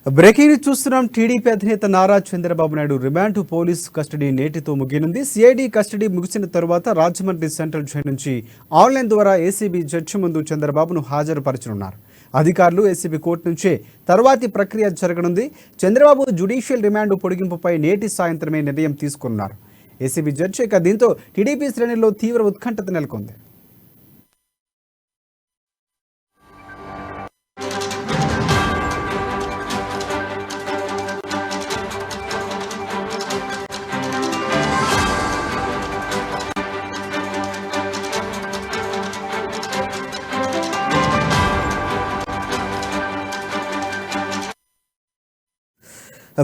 Breaking news చూస్తున్నాం. TDP అధినేత Nara Chandrababu Naidu remand police custody నేటితో ముగియనుంది. సిఐడి కస్టడీ ముగిసిన తర్వాత రాజమండ్రి సెంట్రల్ జైలు నుంచి ఆన్లైన్ ద్వారా ఏసీబీ జడ్జి ముందు చంద్రబాబును హాజరుపరచనున్నారు. అధికారులు ఏసీబీ కోర్టు నుంచే తర్వాతి ప్రక్రియ జరగనుంది. చంద్రబాబు జ్యుడిషియల్ రిమాండ్ పొడిగింపుపై నేటి సాయంత్రమే నిర్ణయం తీసుకున్నారు ఏసీబీ జడ్జి. దీంతో టీడీపీ శ్రేణుల్లో తీవ్ర ఉత్కంఠత నెలకొంది.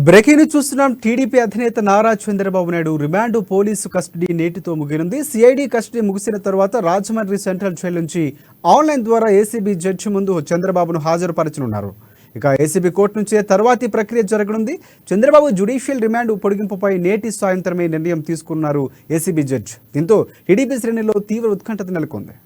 బ్రేకింగ్ న్యూస్ చూస్తున్నాం. టీడీపీ అధినేత Nara Chandrababu Naidu remand police custody నేటితో ముగినుంది. సిఐడి కస్టడీ ముగిసిన తర్వాత రాజమండ్రి సెంట్రల్ జైలు నుంచి ఆన్లైన్ ద్వారా ఏసీబీ జడ్జి ముందు చంద్రబాబును హాజరుపరచనున్నారు. ఏసీబీ కోర్టు నుంచే తర్వాతి ప్రక్రియ జరగనుంది. చంద్రబాబు జ్యుడిషియల్ రిమాండ్ పొడిగింపుపై నేటి సాయంత్రమే నిర్ణయం తీసుకున్నారు ఏసీబీ జడ్జి. దీంతో టీడీపీ శ్రేణిలో తీవ్ర ఉత్కంఠత నెలకొంది.